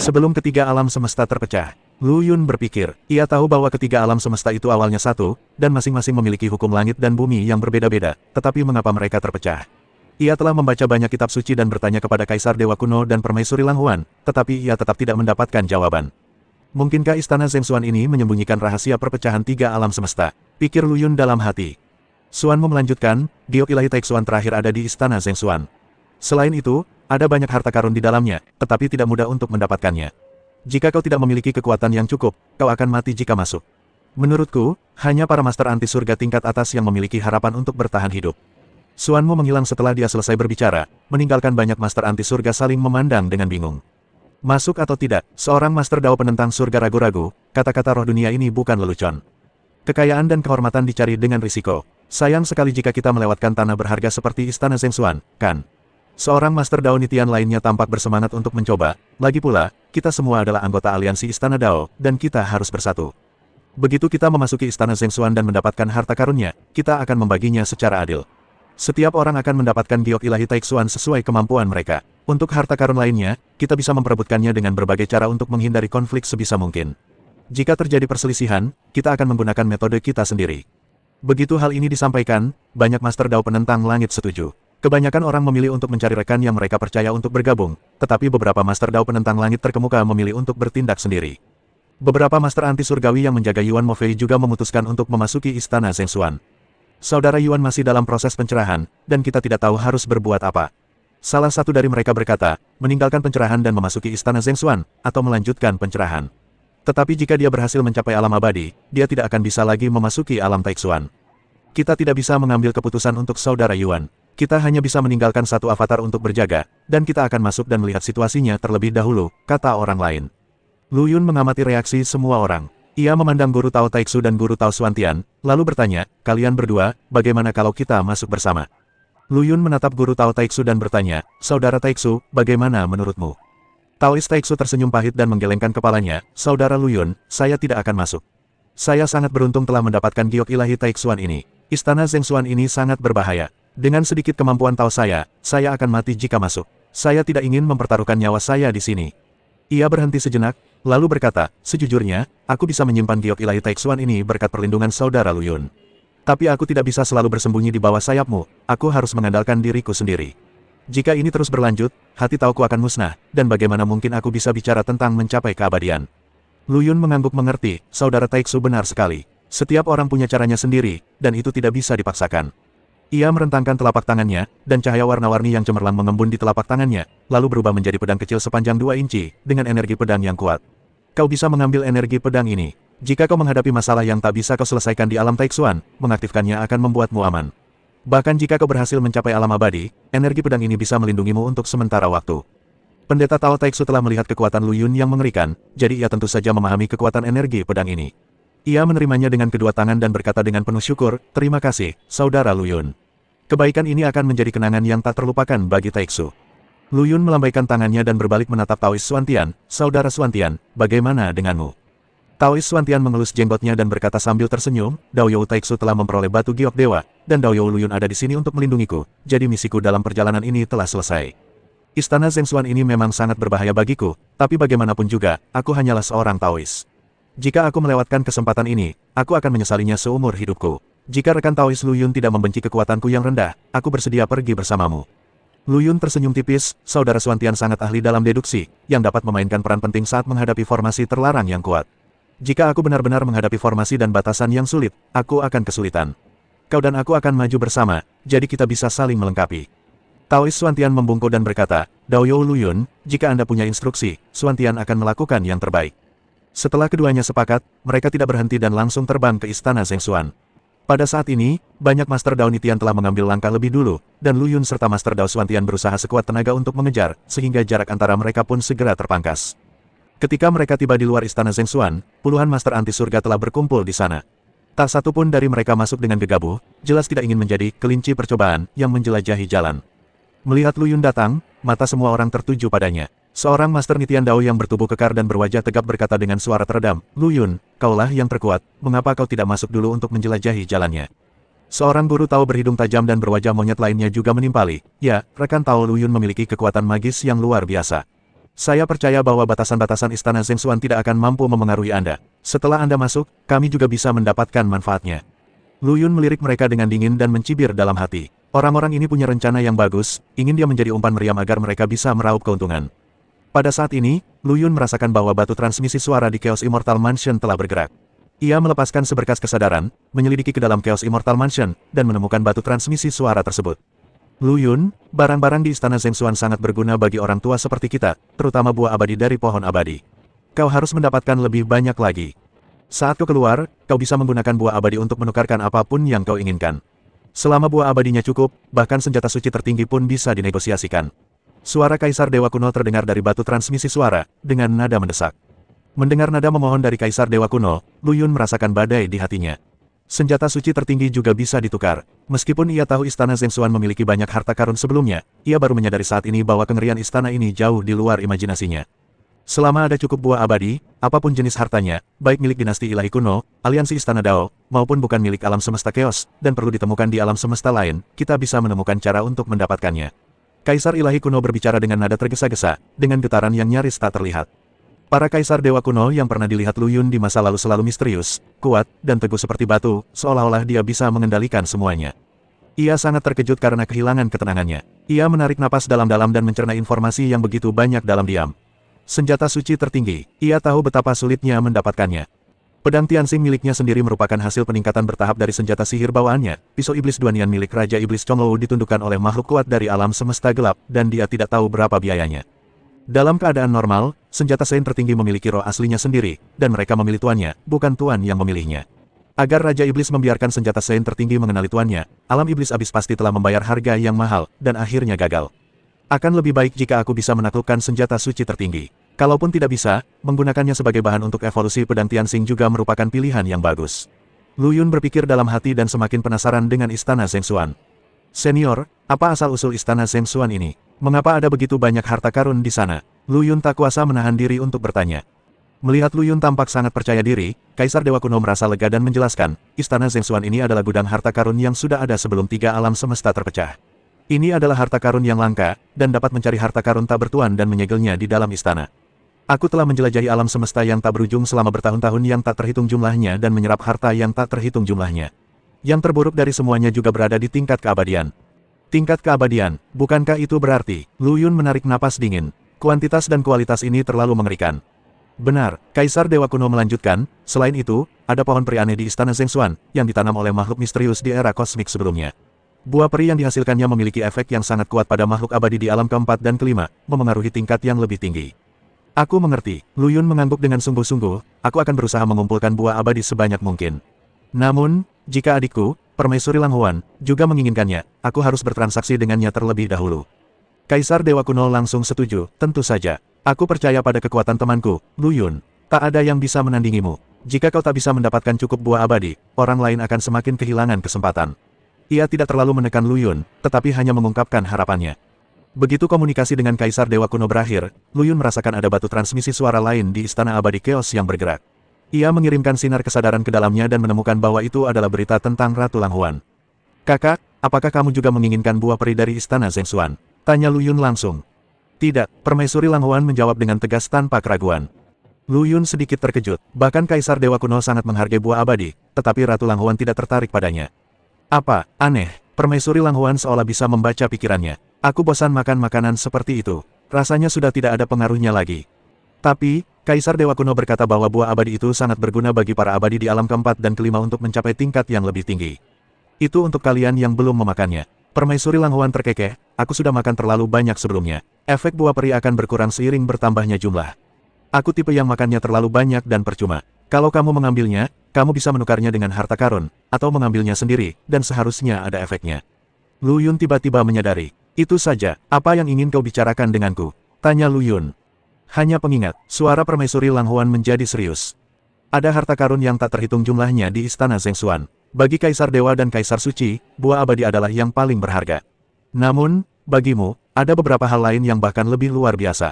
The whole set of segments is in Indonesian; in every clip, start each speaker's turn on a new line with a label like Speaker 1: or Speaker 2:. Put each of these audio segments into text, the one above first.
Speaker 1: Sebelum ketiga alam semesta terpecah, Lu Yun berpikir, ia tahu bahwa ketiga alam semesta itu awalnya satu, dan masing-masing memiliki hukum langit dan bumi yang berbeda-beda, tetapi mengapa mereka terpecah? Ia telah membaca banyak kitab suci dan bertanya kepada Kaisar Dewa Kuno dan Permaisuri Lang Huan, tetapi ia tetap tidak mendapatkan jawaban. Mungkinkah istana Zheng Xuan ini menyembunyikan rahasia perpecahan tiga alam semesta? Pikir Lu Yun dalam hati. Xuanmu melanjutkan, giok ilahi Taixuan terakhir ada di istana Zheng Xuan. Selain itu, ada banyak harta karun di dalamnya, tetapi tidak mudah untuk mendapatkannya. Jika kau tidak memiliki kekuatan yang cukup, kau akan mati jika masuk. Menurutku, hanya para master anti surga tingkat atas yang memiliki harapan untuk bertahan hidup. Xuanmu menghilang setelah dia selesai berbicara, meninggalkan banyak master anti surga saling memandang dengan bingung. Masuk atau tidak, seorang master dao penentang surga ragu-ragu, kata-kata roh dunia ini bukan lelucon. Kekayaan dan kehormatan dicari dengan risiko. Sayang sekali jika kita melewatkan tanah berharga seperti istana Zheng Xuan, kan? Seorang Master Dao Nitian lainnya tampak bersemangat untuk mencoba. Lagi pula, kita semua adalah anggota aliansi Istana Dao, dan kita harus bersatu. Begitu kita memasuki Istana Zheng Xuan dan mendapatkan harta karunnya, kita akan membaginya secara adil. Setiap orang akan mendapatkan giok ilahi Taixuan sesuai kemampuan mereka. Untuk harta karun lainnya, kita bisa memperebutkannya dengan berbagai cara untuk menghindari konflik sebisa mungkin. Jika terjadi perselisihan, kita akan menggunakan metode kita sendiri. Begitu hal ini disampaikan, banyak Master Dao penentang langit setuju. Kebanyakan orang memilih untuk mencari rekan yang mereka percaya untuk bergabung, tetapi beberapa Master Dao penentang langit terkemuka memilih untuk bertindak sendiri. Beberapa Master anti surgawi yang menjaga Yuan Mofei juga memutuskan untuk memasuki istana Zheng Xuan. Saudara Yuan masih dalam proses pencerahan, dan kita tidak tahu harus berbuat apa. Salah satu dari mereka berkata, meninggalkan pencerahan dan memasuki istana Zheng Xuan, atau melanjutkan pencerahan. Tetapi jika dia berhasil mencapai alam abadi, dia tidak akan bisa lagi memasuki alam Taixuan. Kita tidak bisa mengambil keputusan untuk saudara Yuan. Kita hanya bisa meninggalkan satu avatar untuk berjaga, dan kita akan masuk dan melihat situasinya terlebih dahulu, kata orang lain. Lu Yun mengamati reaksi semua orang. Ia memandang Guru Tao Taixu dan Guru Tao Xuantian, lalu bertanya, kalian berdua, bagaimana kalau kita masuk bersama? Lu Yun menatap Guru Tao Taixu dan bertanya, saudara Taixu, bagaimana menurutmu? Taois Taixu tersenyum pahit dan menggelengkan kepalanya, saudara Lu Yun, saya tidak akan masuk. Saya sangat beruntung telah mendapatkan giok ilahi Taixuan ini. Istana Zheng Xuan ini sangat berbahaya. Dengan sedikit kemampuan Tao saya akan mati jika masuk. Saya tidak ingin mempertaruhkan nyawa saya di sini. Ia berhenti sejenak, lalu berkata, sejujurnya, aku bisa menyimpan giok ilahi Taixuan ini berkat perlindungan saudara Lu Yun. Tapi aku tidak bisa selalu bersembunyi di bawah sayapmu, aku harus mengandalkan diriku sendiri. Jika ini terus berlanjut, hati Taoku akan musnah, dan bagaimana mungkin aku bisa bicara tentang mencapai keabadian. Lu Yun mengangguk mengerti, saudara Taixu benar sekali. Setiap orang punya caranya sendiri, dan itu tidak bisa dipaksakan. Ia merentangkan telapak tangannya, dan cahaya warna-warni yang cemerlang mengembun di telapak tangannya, lalu berubah menjadi pedang kecil sepanjang 2 inci, dengan energi pedang yang kuat. Kau bisa mengambil energi pedang ini. Jika kau menghadapi masalah yang tak bisa kau selesaikan di alam Taixuan, mengaktifkannya akan membuatmu aman. Bahkan jika kau berhasil mencapai alam abadi, energi pedang ini bisa melindungimu untuk sementara waktu. Pendeta Tao Taixu telah melihat kekuatan Lu Yun yang mengerikan, jadi ia tentu saja memahami kekuatan energi pedang ini. Ia menerimanya dengan kedua tangan dan berkata dengan penuh syukur, terima kasih, saudara Lu Yun. Kebaikan ini akan menjadi kenangan yang tak terlupakan bagi Taixu. Lu Yun melambaikan tangannya dan berbalik menatap Taois Xuantian, saudara Xuantian, bagaimana denganmu? Taois Xuantian mengelus jenggotnya dan berkata sambil tersenyum, Dao You Taixu telah memperoleh batu giok dewa, dan Dao You Lu Yun ada di sini untuk melindungiku, jadi misiku dalam perjalanan ini telah selesai. Istana Zheng Xuan ini memang sangat berbahaya bagiku, tapi bagaimanapun juga, aku hanyalah seorang Taois. Jika aku melewatkan kesempatan ini, aku akan menyesalinya seumur hidupku. Jika rekan Taois Lu Yun tidak membenci kekuatanku yang rendah, aku bersedia pergi bersamamu. Lu Yun tersenyum tipis, saudara Xuantian sangat ahli dalam deduksi, yang dapat memainkan peran penting saat menghadapi formasi terlarang yang kuat. Jika aku benar-benar menghadapi formasi dan batasan yang sulit, aku akan kesulitan. Kau dan aku akan maju bersama, jadi kita bisa saling melengkapi. Taois Xuantian membungkuk dan berkata, Dao You Lu Yun, jika Anda punya instruksi, Xuantian akan melakukan yang terbaik. Setelah keduanya sepakat, mereka tidak berhenti dan langsung terbang ke istana Zheng Xuan. Pada saat ini, banyak Master Dao Nitian telah mengambil langkah lebih dulu, dan Lu Yun serta Master Dao Xuantian berusaha sekuat tenaga untuk mengejar, sehingga jarak antara mereka pun segera terpangkas. Ketika mereka tiba di luar istana Zheng Xuan, puluhan Master anti surga telah berkumpul di sana. Tak satu pun dari mereka masuk dengan gegabah, jelas tidak ingin menjadi kelinci percobaan yang menjelajahi jalan. Melihat Lu Yun datang, mata semua orang tertuju padanya. Seorang Master Nitian Dao yang bertubuh kekar dan berwajah tegap berkata dengan suara teredam, Lu Yun, kaulah yang terkuat, mengapa kau tidak masuk dulu untuk menjelajahi jalannya? Seorang guru Tao berhidung tajam dan berwajah monyet lainnya juga menimpali, ya, rekan Tao Lu Yun memiliki kekuatan magis yang luar biasa. Saya percaya bahwa batasan-batasan Istana Zhengshuan tidak akan mampu memengaruhi Anda. Setelah Anda masuk, kami juga bisa mendapatkan manfaatnya. Lu Yun melirik mereka dengan dingin dan mencibir dalam hati. Orang-orang ini punya rencana yang bagus, ingin dia menjadi umpan meriam agar mereka bisa meraup keuntungan. Pada saat ini, Lu Yun merasakan bahwa batu transmisi suara di Chaos Immortal Mansion telah bergerak. Ia melepaskan seberkas kesadaran, menyelidiki ke dalam Chaos Immortal Mansion, dan menemukan batu transmisi suara tersebut. Lu Yun, barang-barang di Istana Zhengshuan sangat berguna bagi orang tua seperti kita, terutama buah abadi dari pohon abadi. Kau harus mendapatkan lebih banyak lagi. Saat kau keluar, kau bisa menggunakan buah abadi untuk menukarkan apapun yang kau inginkan. Selama buah abadinya cukup, bahkan senjata suci tertinggi pun bisa dinegosiasikan. Suara Kaisar Dewa Kuno terdengar dari batu transmisi suara, dengan nada mendesak. Mendengar nada memohon dari Kaisar Dewa Kuno, Lu Yun merasakan badai di hatinya. Senjata suci tertinggi juga bisa ditukar. Meskipun ia tahu Istana Zhengshuan memiliki banyak harta karun sebelumnya, ia baru menyadari saat ini bahwa kengerian istana ini jauh di luar imajinasinya. Selama ada cukup buah abadi, apapun jenis hartanya, baik milik dinasti ilahi kuno, aliansi Istana Dao, maupun bukan milik alam semesta Chaos, dan perlu ditemukan di alam semesta lain, kita bisa menemukan cara untuk mendapatkannya. Kaisar ilahi kuno berbicara dengan nada tergesa-gesa, dengan getaran yang nyaris tak terlihat. Para kaisar dewa kuno yang pernah dilihat Lu Yun di masa lalu selalu misterius, kuat, dan teguh seperti batu, seolah-olah dia bisa mengendalikan semuanya. Ia sangat terkejut karena kehilangan ketenangannya. Ia menarik napas dalam-dalam dan mencerna informasi yang begitu banyak dalam diam. Senjata suci tertinggi, ia tahu betapa sulitnya mendapatkannya. Pedang Tianxing miliknya sendiri merupakan hasil peningkatan bertahap dari senjata sihir bawaannya. Pisau iblis Duanian milik Raja Iblis Chonglou ditundukkan oleh makhluk kuat dari alam semesta gelap, dan dia tidak tahu berapa biayanya. Dalam keadaan normal, senjata Sein tertinggi memiliki roh aslinya sendiri, dan mereka memilih tuannya, bukan tuan yang memilihnya. Agar Raja Iblis membiarkan senjata Sein tertinggi mengenali tuannya, alam iblis abis pasti telah membayar harga yang mahal, dan akhirnya gagal. Akan lebih baik jika aku bisa menaklukkan senjata suci tertinggi. Kalaupun tidak bisa, menggunakannya sebagai bahan untuk evolusi pedang Tianxing juga merupakan pilihan yang bagus. Lu Yun berpikir dalam hati dan semakin penasaran dengan Istana Zhengshuan. Senior, apa asal-usul Istana Zhengshuan ini? Mengapa ada begitu banyak harta karun di sana? Lu Yun tak kuasa menahan diri untuk bertanya. Melihat Lu Yun tampak sangat percaya diri, Kaisar Dewa Kuno merasa lega dan menjelaskan, Istana Zhengshuan ini adalah gudang harta karun yang sudah ada sebelum 3 alam semesta terpecah. Ini adalah harta karun yang langka, dan dapat mencari harta karun tak bertuan dan menyegelnya di dalam istana. Aku telah menjelajahi alam semesta yang tak berujung selama bertahun-tahun yang tak terhitung jumlahnya dan menyerap harta yang tak terhitung jumlahnya. Yang terburuk dari semuanya juga berada di tingkat keabadian. Tingkat keabadian, bukankah itu berarti? Lu Yun menarik napas dingin. Kuantitas dan kualitas ini terlalu mengerikan. Benar, Kaisar Dewa Kuno melanjutkan, selain itu, ada pohon peri aneh di Istana Zhengshuan, yang ditanam oleh makhluk misterius di era kosmik sebelumnya. Buah peri yang dihasilkannya memiliki efek yang sangat kuat pada makhluk abadi di alam keempat dan kelima, memengaruhi tingkat yang lebih tinggi. Aku mengerti, Lu Yun mengangguk dengan sungguh-sungguh, aku akan berusaha mengumpulkan buah abadi sebanyak mungkin. Namun, jika adikku, Permaisuri Lang Huan, juga menginginkannya, aku harus bertransaksi dengannya terlebih dahulu. Kaisar Dewa Kuno langsung setuju, tentu saja. Aku percaya pada kekuatan temanku, Lu Yun. Tak ada yang bisa menandingimu. Jika kau tak bisa mendapatkan cukup buah abadi, orang lain akan semakin kehilangan kesempatan. Ia tidak terlalu menekan Lu Yun, tetapi hanya mengungkapkan harapannya. Begitu komunikasi dengan Kaisar Dewa Kuno berakhir, Lu Yun merasakan ada batu transmisi suara lain di Istana Abadi Chaos yang bergerak. Ia mengirimkan sinar kesadaran ke dalamnya dan menemukan bahwa itu adalah berita tentang Ratu Lang Huan. Kakak, apakah kamu juga menginginkan buah peri dari Istana Zhengshuan? Tanya Lu Yun langsung. Tidak, Permaisuri Lang Huan menjawab dengan tegas tanpa keraguan. Lu Yun sedikit terkejut, bahkan Kaisar Dewa Kuno sangat menghargai buah abadi, tetapi Ratu Lang Huan tidak tertarik padanya. Apa, aneh, Permaisuri Lang Huan seolah bisa membaca pikirannya. Aku bosan makan makanan seperti itu, rasanya sudah tidak ada pengaruhnya lagi. Tapi, Kaisar Dewa Kuno berkata bahwa buah abadi itu sangat berguna bagi para abadi di alam keempat dan kelima untuk mencapai tingkat yang lebih tinggi. Itu untuk kalian yang belum memakannya. Permaisuri Lang Huan terkekeh, aku sudah makan terlalu banyak sebelumnya. Efek buah peri akan berkurang seiring bertambahnya jumlah. Aku tipe yang makannya terlalu banyak dan percuma. Kalau kamu mengambilnya, kamu bisa menukarnya dengan harta karun, atau mengambilnya sendiri, dan seharusnya ada efeknya. Lu Yun tiba-tiba menyadari. Itu saja, apa yang ingin kau bicarakan denganku? Tanya Lu Yun. Hanya pengingat, suara Permaisuri Lang Huan menjadi serius. Ada harta karun yang tak terhitung jumlahnya di Istana Zhengshuan. Bagi Kaisar Dewa dan Kaisar Suci, buah abadi adalah yang paling berharga. Namun, bagimu, ada beberapa hal lain yang bahkan lebih luar biasa.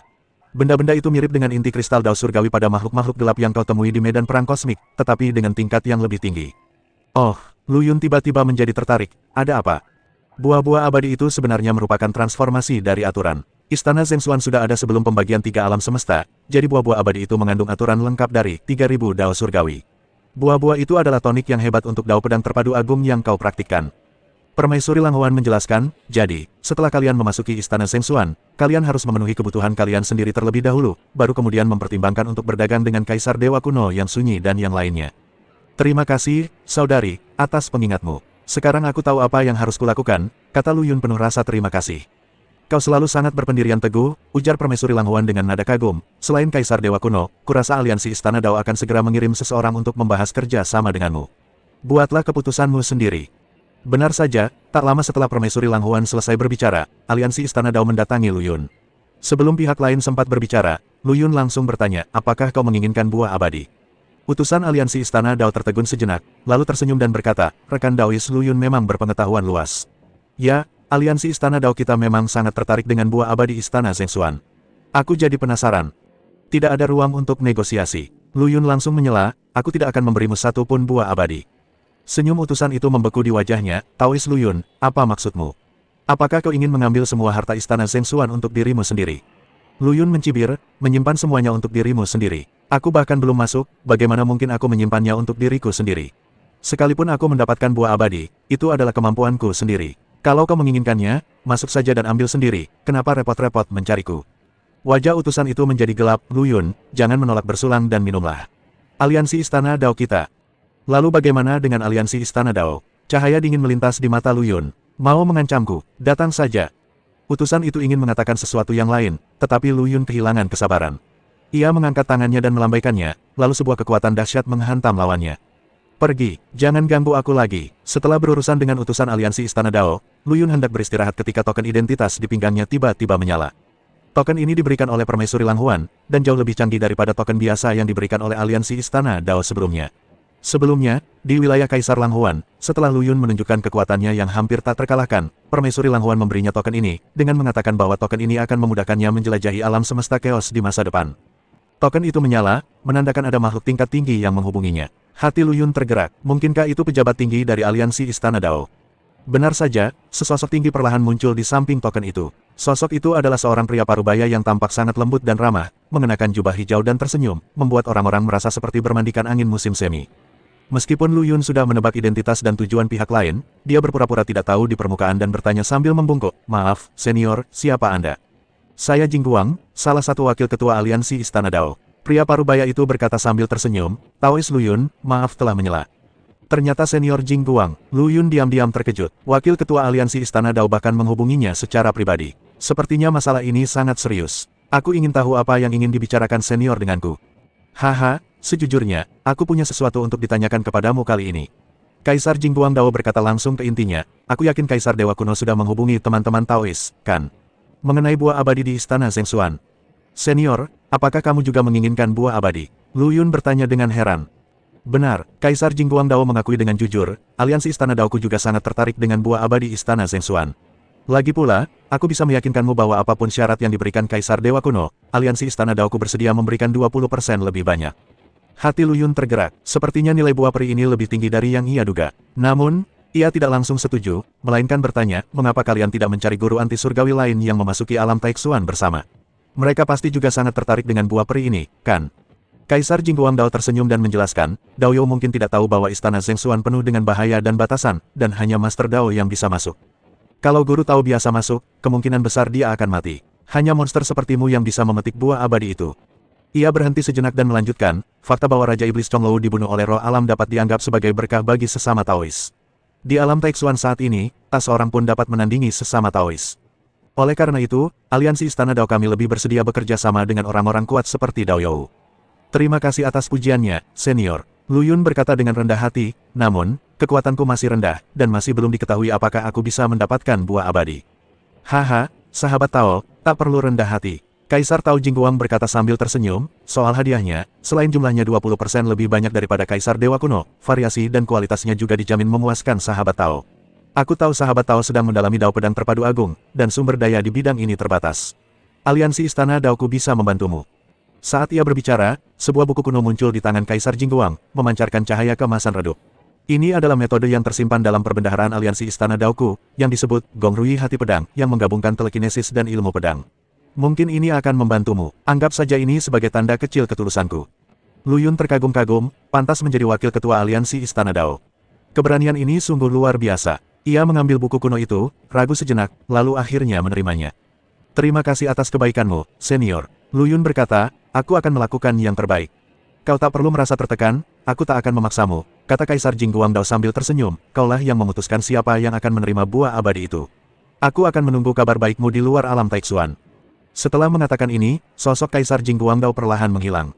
Speaker 1: Benda-benda itu mirip dengan inti kristal Dao surgawi pada makhluk-makhluk gelap yang kau temui di medan perang kosmik, tetapi dengan tingkat yang lebih tinggi. Oh, Lu Yun tiba-tiba menjadi tertarik. Ada apa? Buah-buah abadi itu sebenarnya merupakan transformasi dari aturan. Istana Zhengshuan sudah ada sebelum pembagian tiga alam semesta, jadi buah-buah abadi itu mengandung aturan lengkap dari 3000 dao surgawi. Buah-buah itu adalah tonik yang hebat untuk dao pedang terpadu agung yang kau praktikkan. Permaisuri Langhuan menjelaskan, jadi, setelah kalian memasuki Istana Zhengshuan, kalian harus memenuhi kebutuhan kalian sendiri terlebih dahulu, baru kemudian mempertimbangkan untuk berdagang dengan Kaisar Dewa Kuno yang sunyi dan yang lainnya. Terima kasih, saudari, atas pengingatmu. Sekarang aku tahu apa yang harus kulakukan, kata Lu Yun penuh rasa terima kasih. Kau selalu sangat berpendirian teguh, ujar Permaisuri Langhuan dengan nada kagum. Selain Kaisar Dewa Kuno, kurasa aliansi Istana Dao akan segera mengirim seseorang untuk membahas kerja sama denganmu. Buatlah keputusanmu sendiri. Benar saja, tak lama setelah Permaisuri Langhuan selesai berbicara, aliansi Istana Dao mendatangi Lu Yun. Sebelum pihak lain sempat berbicara, Lu Yun langsung bertanya, apakah kau menginginkan buah abadi? Utusan aliansi Istana Dao tertegun sejenak, lalu tersenyum dan berkata, rekan Daois Lu Yun memang berpengetahuan luas. Ya, aliansi Istana Dao kita memang sangat tertarik dengan buah abadi Istana Zhengshuan. Aku jadi penasaran. Tidak ada ruang untuk negosiasi. Lu Yun langsung menyela, aku tidak akan memberimu satu pun buah abadi. Senyum utusan itu membeku di wajahnya, Taois Lu Yun, apa maksudmu? Apakah kau ingin mengambil semua harta Istana Zhengshuan untuk dirimu sendiri? Lu Yun mencibir, menyimpan semuanya untuk dirimu sendiri. Aku bahkan belum masuk, bagaimana mungkin aku menyimpannya untuk diriku sendiri? Sekalipun aku mendapatkan buah abadi, itu adalah kemampuanku sendiri. Kalau kau menginginkannya, masuk saja dan ambil sendiri, kenapa repot-repot mencariku? Wajah utusan itu menjadi gelap, Lu Yun, jangan menolak bersulang dan minumlah. Aliansi Istana Dao kita. Lalu bagaimana dengan aliansi Istana Dao? Cahaya dingin melintas di mata Lu Yun. Mau mengancamku, datang saja. Utusan itu ingin mengatakan sesuatu yang lain, tetapi Lu Yun kehilangan kesabaran. Ia mengangkat tangannya dan melambaikannya, lalu sebuah kekuatan dahsyat menghantam lawannya. Pergi, jangan ganggu aku lagi. Setelah berurusan dengan utusan aliansi Istana Dao, Lu Yun hendak beristirahat ketika token identitas di pinggangnya tiba-tiba menyala. Token ini diberikan oleh Permaisuri Langhuan, dan jauh lebih canggih daripada token biasa yang diberikan oleh aliansi Istana Dao sebelumnya. Sebelumnya, di wilayah Kaisar Langhuan, setelah Lu Yun menunjukkan kekuatannya yang hampir tak terkalahkan, Permaisuri Langhuan memberinya token ini, dengan mengatakan bahwa token ini akan memudahkannya menjelajahi alam semesta chaos di masa depan. Token itu menyala, menandakan ada makhluk tingkat tinggi yang menghubunginya. Hati Lu Yun tergerak, mungkinkah itu pejabat tinggi dari aliansi Istana Dao? Benar saja, sesosok tinggi perlahan muncul di samping token itu. Sosok itu adalah seorang pria parubaya yang tampak sangat lembut dan ramah, mengenakan jubah hijau dan tersenyum, membuat orang-orang merasa seperti bermandikan angin musim semi. Meskipun Lu Yun sudah menebak identitas dan tujuan pihak lain, dia berpura-pura tidak tahu di permukaan dan bertanya sambil membungkuk, maaf, senior, siapa Anda? Saya Jing Guang, salah satu wakil ketua aliansi Istana Dao. Pria parubaya itu berkata sambil tersenyum, Taois Lu Yun, maaf telah menyela. Ternyata senior Jing Guang. Lu Yun diam-diam terkejut. Wakil ketua aliansi Istana Dao bahkan menghubunginya secara pribadi. Sepertinya masalah ini sangat serius. Aku ingin tahu apa yang ingin dibicarakan senior denganku. Haha, sejujurnya, aku punya sesuatu untuk ditanyakan kepadamu kali ini. Kaisar Jing Guang Dao berkata langsung ke intinya, aku yakin Kaisar Dewa Kuno sudah menghubungi teman-teman Taois, kan? Mengenai buah abadi di Istana Zhengshuan. Senior, apakah kamu juga menginginkan buah abadi? Lu Yun bertanya dengan heran. Benar, Kaisar Jing Guang Dao mengakui dengan jujur, aliansi Istana Daoku juga sangat tertarik dengan buah abadi Istana Zhengshuan. Lagi pula, aku bisa meyakinkanmu bahwa apapun syarat yang diberikan Kaisar Dewa Kuno, aliansi Istana Daoku bersedia memberikan 20% lebih banyak. Hati Lu Yun tergerak, sepertinya nilai buah peri ini lebih tinggi dari yang ia duga. Namun, ia tidak langsung setuju, melainkan bertanya, mengapa kalian tidak mencari guru anti surgawi lain yang memasuki alam Taixuan bersama? Mereka pasti juga sangat tertarik dengan buah peri ini, kan? Kaisar Jing Guang Dao tersenyum dan menjelaskan, Dao You mungkin tidak tahu bahwa Istana Zhengshuan penuh dengan bahaya dan batasan, dan hanya Master Dao yang bisa masuk. Kalau guru tahu biasa masuk, kemungkinan besar dia akan mati. Hanya monster sepertimu yang bisa memetik buah abadi itu. Ia berhenti sejenak dan melanjutkan, fakta bahwa Raja Iblis Chonglou dibunuh oleh roh alam dapat dianggap sebagai berkah bagi sesama Taois. Di alam Taixuan saat ini, tak seorang pun dapat menandingi sesama Taois. Oleh karena itu, aliansi Istana Dao kami lebih bersedia bekerja sama dengan orang-orang kuat seperti Dao You. Terima kasih atas pujiannya, senior. Lu Yun berkata dengan rendah hati, namun, kekuatanku masih rendah, dan masih belum diketahui apakah aku bisa mendapatkan buah abadi. Haha, sahabat Tao, tak perlu rendah hati. Kaisar Tao Jingguang berkata sambil tersenyum, soal hadiahnya, selain jumlahnya 20% lebih banyak daripada Kaisar Dewa Kuno, variasi dan kualitasnya juga dijamin memuaskan sahabat Tao. Aku tahu sahabat Tao sedang mendalami Dao Pedang Terpadu Agung, dan sumber daya di bidang ini terbatas. Aliansi Istana Daoku bisa membantumu. Saat ia berbicara, sebuah buku kuno muncul di tangan Kaisar Jingguang, memancarkan cahaya keemasan redup. Ini adalah metode yang tersimpan dalam perbendaharaan aliansi Istana Daoku, yang disebut Gong Rui Hati Pedang, yang menggabungkan telekinesis dan ilmu pedang. Mungkin ini akan membantumu. Anggap saja ini sebagai tanda kecil ketulusanku. Lu Yun terkagum-kagum, pantas menjadi wakil ketua aliansi Istana Dao. Keberanian ini sungguh luar biasa. Ia mengambil buku kuno itu, ragu sejenak, lalu akhirnya menerimanya. Terima kasih atas kebaikanmu, senior. Lu Yun berkata, aku akan melakukan yang terbaik. Kau tak perlu merasa tertekan, aku tak akan memaksamu, kata Kaisar Jing Guangdao sambil tersenyum, kaulah yang memutuskan siapa yang akan menerima buah abadi itu. Aku akan menunggu kabar baikmu di luar alam Taixuan. Setelah mengatakan ini, sosok Kaisar Jing Guangdao perlahan menghilang.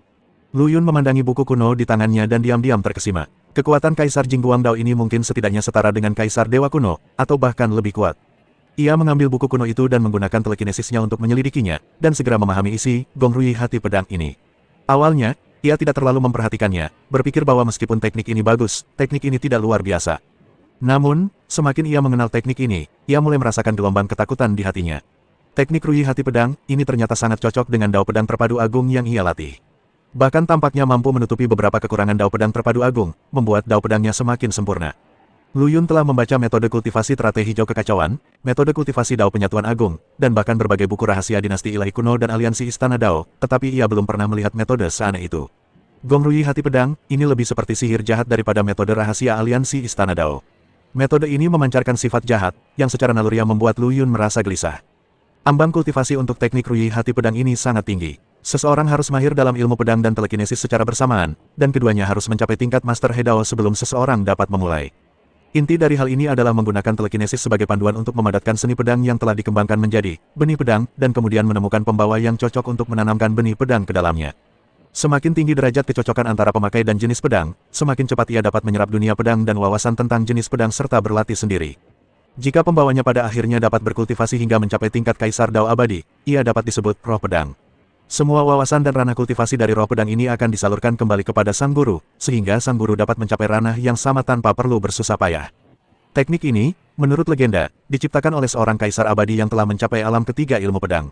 Speaker 1: Lu Yun memandangi buku kuno di tangannya dan diam-diam terkesima. Kekuatan Kaisar Jing Guangdao ini mungkin setidaknya setara dengan Kaisar Dewa Kuno, atau bahkan lebih kuat. Ia mengambil buku kuno itu dan menggunakan telekinesisnya untuk menyelidikinya, dan segera memahami isi Gong Rui Hati Pedang ini. Awalnya, ia tidak terlalu memperhatikannya, berpikir bahwa meskipun teknik ini bagus, teknik ini tidak luar biasa. Namun, semakin ia mengenal teknik ini, ia mulai merasakan gelombang ketakutan di hatinya. Teknik Rui Hati Pedang, ini ternyata sangat cocok dengan Dao Pedang Terpadu Agung yang ia latih. Bahkan tampaknya mampu menutupi beberapa kekurangan Dao Pedang Terpadu Agung, membuat Dao Pedangnya semakin sempurna. Lu Yun telah membaca metode kultivasi Teratai Hijau Kekacauan, metode kultivasi Dao Penyatuan Agung, dan bahkan berbagai buku rahasia dinasti ilahi kuno dan aliansi Istana Dao, tetapi ia belum pernah melihat metode seaneh itu. Gong Rui Hati Pedang, ini lebih seperti sihir jahat daripada metode rahasia aliansi Istana Dao. Metode ini memancarkan sifat jahat, yang secara naluriah membuat Lu Yun merasa gelisah. Ambang kultivasi untuk teknik Rui Hati Pedang ini sangat tinggi. Seseorang harus mahir dalam ilmu pedang dan telekinesis secara bersamaan, dan keduanya harus mencapai tingkat Master Hedao sebelum seseorang dapat memulai. Inti dari hal ini adalah menggunakan telekinesis sebagai panduan untuk memadatkan seni pedang yang telah dikembangkan menjadi benih pedang, dan kemudian menemukan pembawa yang cocok untuk menanamkan benih pedang ke dalamnya. Semakin tinggi derajat kecocokan antara pemakai dan jenis pedang, semakin cepat ia dapat menyerap dunia pedang dan wawasan tentang jenis pedang serta berlatih sendiri. Jika pembawanya pada akhirnya dapat berkultivasi hingga mencapai tingkat Kaisar Dao Abadi, ia dapat disebut roh pedang. Semua wawasan dan ranah kultivasi dari roh pedang ini akan disalurkan kembali kepada sang guru, sehingga sang guru dapat mencapai ranah yang sama tanpa perlu bersusah payah. Teknik ini, menurut legenda, diciptakan oleh seorang Kaisar Abadi yang telah mencapai alam ketiga ilmu pedang.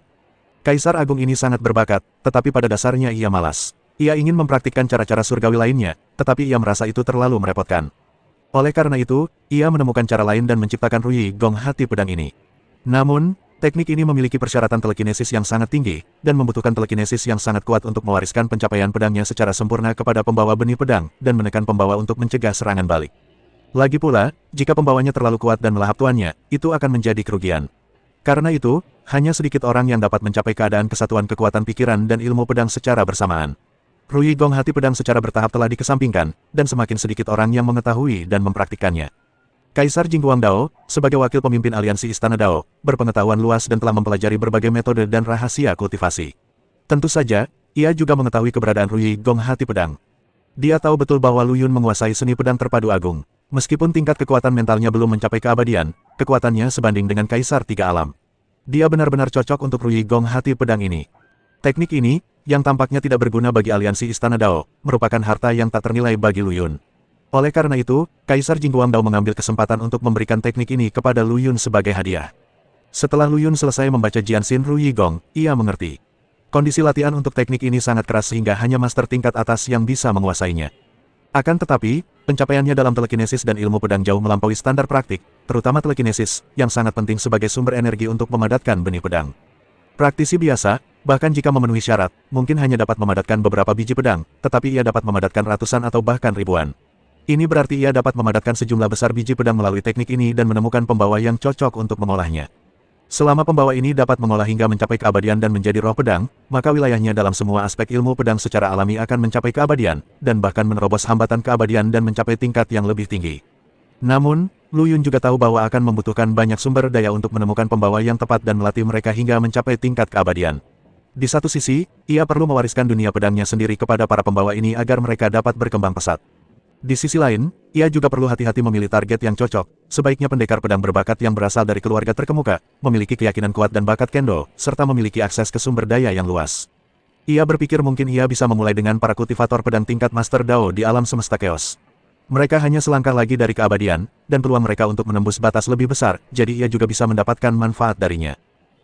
Speaker 1: Kaisar Agung ini sangat berbakat, tetapi pada dasarnya ia malas. Ia ingin mempraktikkan cara-cara surgawi lainnya, tetapi ia merasa itu terlalu merepotkan. Oleh karena itu, ia menemukan cara lain dan menciptakan Rui Gong Hati Pedang ini. Namun, teknik ini memiliki persyaratan telekinesis yang sangat tinggi, dan membutuhkan telekinesis yang sangat kuat untuk mewariskan pencapaian pedangnya secara sempurna kepada pembawa benih pedang, dan menekan pembawa untuk mencegah serangan balik. Lagi pula, jika pembawanya terlalu kuat dan melahap tuannya, itu akan menjadi kerugian. Karena itu, hanya sedikit orang yang dapat mencapai keadaan kesatuan kekuatan pikiran dan ilmu pedang secara bersamaan. Rui Gong Hati Pedang secara bertahap telah dikesampingkan, dan semakin sedikit orang yang mengetahui dan mempraktikkannya. Kaisar Jing Guangdao, sebagai wakil pemimpin aliansi Istana Dao, berpengetahuan luas dan telah mempelajari berbagai metode dan rahasia kultivasi. Tentu saja, ia juga mengetahui keberadaan Rui Gong Hati Pedang. Dia tahu betul bahwa Lu Yun menguasai seni pedang terpadu agung. Meskipun tingkat kekuatan mentalnya belum mencapai keabadian, kekuatannya sebanding dengan Kaisar Tiga Alam. Dia benar-benar cocok untuk Rui Gong Hati Pedang ini. Teknik ini, yang tampaknya tidak berguna bagi aliansi Istana Dao, merupakan harta yang tak ternilai bagi Lu Yun. Oleh karena itu, Kaisar Jing Guangdao mengambil kesempatan untuk memberikan teknik ini kepada Lu Yun sebagai hadiah. Setelah Lu Yun selesai membaca Jianxin Rui Gong, ia mengerti. Kondisi latihan untuk teknik ini sangat keras sehingga hanya master tingkat atas yang bisa menguasainya. Akan tetapi, pencapaiannya dalam telekinesis dan ilmu pedang jauh melampaui standar praktik, terutama telekinesis, yang sangat penting sebagai sumber energi untuk memadatkan benih pedang. Praktisi biasa, bahkan jika memenuhi syarat, mungkin hanya dapat memadatkan beberapa biji pedang, tetapi ia dapat memadatkan ratusan atau bahkan ribuan. Ini berarti ia dapat memadatkan sejumlah besar biji pedang melalui teknik ini dan menemukan pembawa yang cocok untuk mengolahnya. Selama pembawa ini dapat mengolah hingga mencapai keabadian dan menjadi roh pedang, maka wilayahnya dalam semua aspek ilmu pedang secara alami akan mencapai keabadian, dan bahkan menerobos hambatan keabadian dan mencapai tingkat yang lebih tinggi. Namun, Lu Yun juga tahu bahwa akan membutuhkan banyak sumber daya untuk menemukan pembawa yang tepat dan melatih mereka hingga mencapai tingkat keabadian. Di satu sisi, ia perlu mewariskan dunia pedangnya sendiri kepada para pembawa ini agar mereka dapat berkembang pesat. Di sisi lain, ia juga perlu hati-hati memilih target yang cocok. Sebaiknya pendekar pedang berbakat yang berasal dari keluarga terkemuka, memiliki keyakinan kuat dan bakat kendo, serta memiliki akses ke sumber daya yang luas. Ia berpikir mungkin ia bisa memulai dengan para kultivator pedang tingkat Master Dao di alam semesta keos. Mereka hanya selangkah lagi dari keabadian, dan peluang mereka untuk menembus batas lebih besar, jadi ia juga bisa mendapatkan manfaat darinya.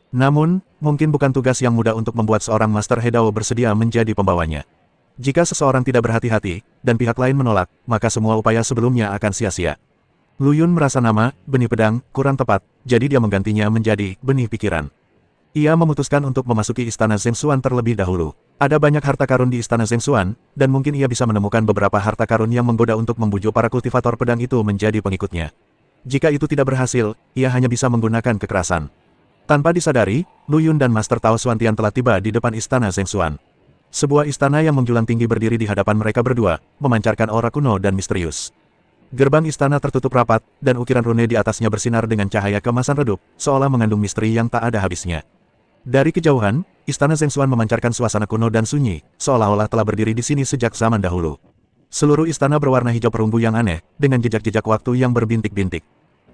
Speaker 1: Namun, mungkin bukan tugas yang mudah untuk membuat seorang Master Hedao bersedia menjadi pembawanya. Jika seseorang tidak berhati-hati, dan pihak lain menolak, maka semua upaya sebelumnya akan sia-sia. Lu Yun merasa nama, benih pedang, kurang tepat, jadi dia menggantinya menjadi benih pikiran. Ia memutuskan untuk memasuki istana Zhengshuan terlebih dahulu. Ada banyak harta karun di istana Zhengshuan, dan mungkin ia bisa menemukan beberapa harta karun yang menggoda untuk membujuk para kultivator pedang itu menjadi pengikutnya. Jika itu tidak berhasil, ia hanya bisa menggunakan kekerasan. Tanpa disadari, Lu Yun dan Master Tao Xuantian telah tiba di depan istana Zhengshuan. Sebuah istana yang menjulang tinggi berdiri di hadapan mereka berdua, memancarkan aura kuno dan misterius. Gerbang istana tertutup rapat, dan ukiran rune di atasnya bersinar dengan cahaya kemasan redup, seolah mengandung misteri yang tak ada habisnya. Dari kejauhan, istana Zhengshuan memancarkan suasana kuno dan sunyi, seolah-olah telah berdiri di sini sejak zaman dahulu. Seluruh istana berwarna hijau perunggu yang aneh, dengan jejak-jejak waktu yang berbintik-bintik.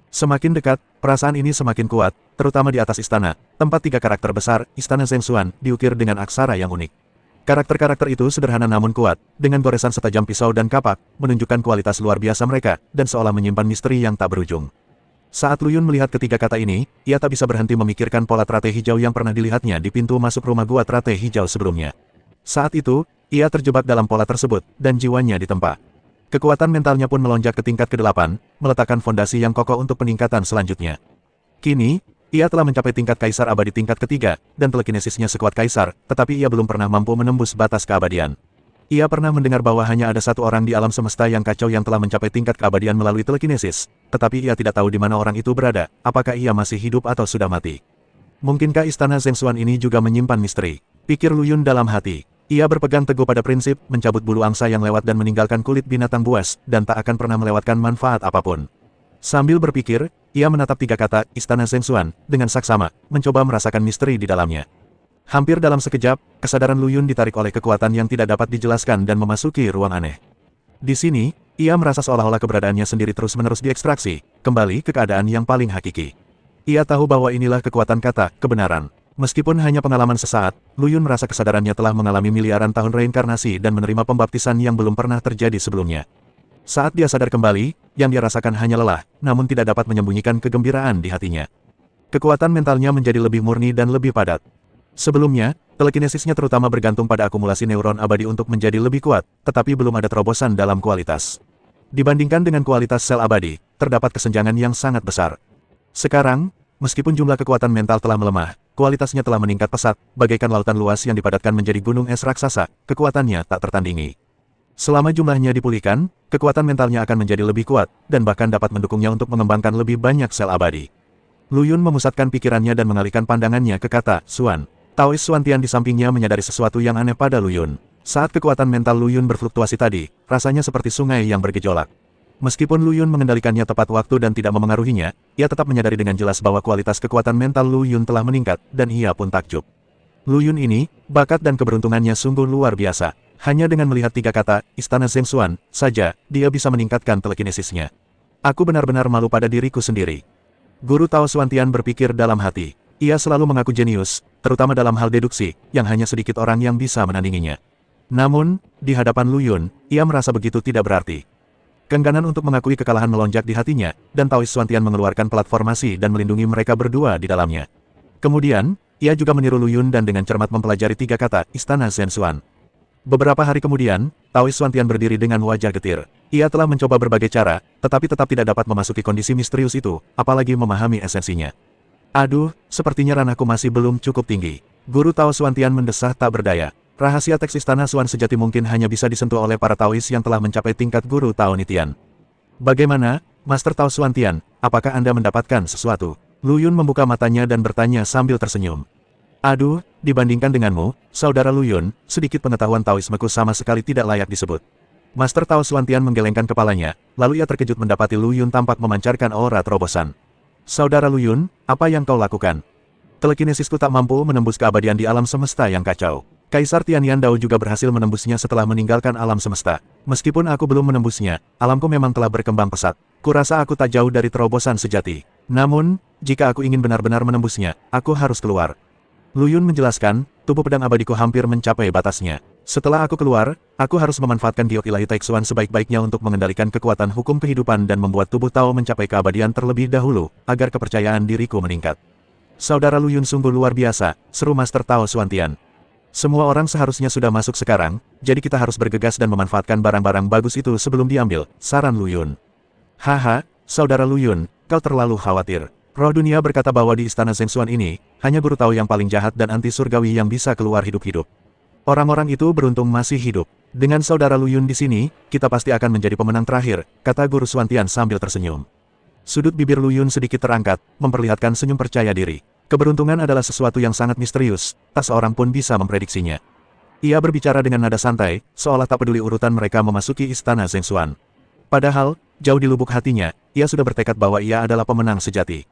Speaker 1: Semakin dekat, perasaan ini semakin kuat, terutama di atas istana, tempat tiga karakter besar, istana Zhengshuan, diukir dengan aksara yang unik. Karakter-karakter itu sederhana namun kuat, dengan goresan setajam pisau dan kapak, menunjukkan kualitas luar biasa mereka, dan seolah menyimpan misteri yang tak berujung. Saat Lu Yun melihat ketiga kata ini, ia tak bisa berhenti memikirkan pola teratai hijau yang pernah dilihatnya di pintu masuk rumah gua teratai hijau sebelumnya. Saat itu, ia terjebak dalam pola tersebut, dan jiwanya ditempa. Kekuatan mentalnya pun melonjak ke tingkat ke-8, meletakkan fondasi yang kokoh untuk peningkatan selanjutnya. Kini, ia telah mencapai tingkat kaisar abadi tingkat ketiga, dan telekinesisnya sekuat kaisar, tetapi ia belum pernah mampu menembus batas keabadian. Ia pernah mendengar bahwa hanya ada satu orang di alam semesta yang kacau yang telah mencapai tingkat keabadian melalui telekinesis, tetapi ia tidak tahu di mana orang itu berada, apakah ia masih hidup atau sudah mati. Mungkinkah istana Zhengshuan ini juga menyimpan misteri? Pikir Lu Yun dalam hati. Ia berpegang teguh pada prinsip, mencabut bulu angsa yang lewat dan meninggalkan kulit binatang buas, dan tak akan pernah melewatkan manfaat apapun. Sambil berpikir, ia menatap tiga kata, istana Zhengshuan, dengan saksama, mencoba merasakan misteri di dalamnya. Hampir dalam sekejap, kesadaran Lu Yun ditarik oleh kekuatan yang tidak dapat dijelaskan dan memasuki ruang aneh. Di sini, ia merasa seolah-olah keberadaannya sendiri terus-menerus diekstraksi, kembali ke keadaan yang paling hakiki. Ia tahu bahwa inilah kekuatan kata, kebenaran. Meskipun hanya pengalaman sesaat, Lu Yun merasa kesadarannya telah mengalami miliaran tahun reinkarnasi dan menerima pembaptisan yang belum pernah terjadi sebelumnya. Saat dia sadar kembali, yang dia rasakan hanya lelah, namun tidak dapat menyembunyikan kegembiraan di hatinya. Kekuatan mentalnya menjadi lebih murni dan lebih padat. Sebelumnya, telekinesisnya terutama bergantung pada akumulasi neuron abadi untuk menjadi lebih kuat, tetapi belum ada terobosan dalam kualitas. Dibandingkan dengan kualitas sel abadi, terdapat kesenjangan yang sangat besar. Sekarang, meskipun jumlah kekuatan mental telah melemah, kualitasnya telah meningkat pesat, bagaikan lautan luas yang dipadatkan menjadi gunung es raksasa, kekuatannya tak tertandingi. Selama jumlahnya dipulihkan, kekuatan mentalnya akan menjadi lebih kuat, dan bahkan dapat mendukungnya untuk mengembangkan lebih banyak sel abadi. Lu Yun memusatkan pikirannya dan mengalihkan pandangannya ke kata, Xuan. Taois Xuantian di sampingnya menyadari sesuatu yang aneh pada Lu Yun. Saat kekuatan mental Lu Yun berfluktuasi tadi, rasanya seperti sungai yang bergejolak. Meskipun Lu Yun mengendalikannya tepat waktu dan tidak memengaruhinya, ia tetap menyadari dengan jelas bahwa kualitas kekuatan mental Lu Yun telah meningkat, dan ia pun takjub. Lu Yun ini, bakat dan keberuntungannya sungguh luar biasa. Hanya dengan melihat tiga kata, istana Zhengshuan, saja, dia bisa meningkatkan telekinesisnya. Aku benar-benar malu pada diriku sendiri. Guru Tao Xuantian berpikir dalam hati. Ia selalu mengaku jenius, terutama dalam hal deduksi, yang hanya sedikit orang yang bisa menandinginya. Namun, di hadapan Lu Yun, ia merasa begitu tidak berarti. Keengganan untuk mengakui kekalahan melonjak di hatinya, dan Taois Xuantian mengeluarkan platformasi dan melindungi mereka berdua di dalamnya. Kemudian, ia juga meniru Lu Yun dan dengan cermat mempelajari tiga kata, istana Zhengshuan. Beberapa hari kemudian, Taois Xuantian berdiri dengan wajah getir. Ia telah mencoba berbagai cara, tetapi tetap tidak dapat memasuki kondisi misterius itu, apalagi memahami esensinya. Aduh, sepertinya ranahku masih belum cukup tinggi. Guru Tao Xuantian mendesah tak berdaya. Rahasia teks istana Xuan sejati mungkin hanya bisa disentuh oleh para Taois yang telah mencapai tingkat Guru Tao Nitian. Bagaimana, Master Tao Xuantian, apakah Anda mendapatkan sesuatu? Lu Yun membuka matanya dan bertanya sambil tersenyum. Aduh, dibandingkan denganmu, saudara Lu Yun, sedikit pengetahuan Taoismeku sama sekali tidak layak disebut. Master Tao Xuantian menggelengkan kepalanya, lalu ia terkejut mendapati Lu Yun tampak memancarkan aura terobosan. Saudara Lu Yun, apa yang kau lakukan? Telekinesisku tak mampu menembus keabadian di alam semesta yang kacau. Kaisar Tianyan Dao juga berhasil menembusnya setelah meninggalkan alam semesta. Meskipun aku belum menembusnya, alamku memang telah berkembang pesat. Kurasa aku tak jauh dari terobosan sejati. Namun, jika aku ingin benar-benar menembusnya, aku harus keluar. Lu Yun menjelaskan, tubuh pedang abadiku hampir mencapai batasnya. Setelah aku keluar, aku harus memanfaatkan giok ilahi Taixuan sebaik-baiknya untuk mengendalikan kekuatan hukum kehidupan dan membuat tubuh Tao mencapai keabadian terlebih dahulu, agar kepercayaan diriku meningkat. Saudara Lu Yun sungguh luar biasa, seru Master Tao Xuantian. Semua orang seharusnya sudah masuk sekarang, jadi kita harus bergegas dan memanfaatkan barang-barang bagus itu sebelum diambil, saran Lu Yun. Haha, saudara Lu Yun, kau terlalu khawatir. Roh dunia berkata bahwa di istana Zhengxuan ini, hanya guru Tao yang paling jahat dan anti-surgawi yang bisa keluar hidup-hidup. Orang-orang itu beruntung masih hidup. Dengan saudara Lu Yun di sini, kita pasti akan menjadi pemenang terakhir, kata guru Xuantian sambil tersenyum. Sudut bibir Lu Yun sedikit terangkat, memperlihatkan senyum percaya diri. Keberuntungan adalah sesuatu yang sangat misterius, tak seorang pun bisa memprediksinya. Ia berbicara dengan nada santai, seolah tak peduli urutan mereka memasuki istana Zhengxuan. Padahal, jauh di lubuk hatinya, ia sudah bertekad bahwa ia adalah pemenang sejati.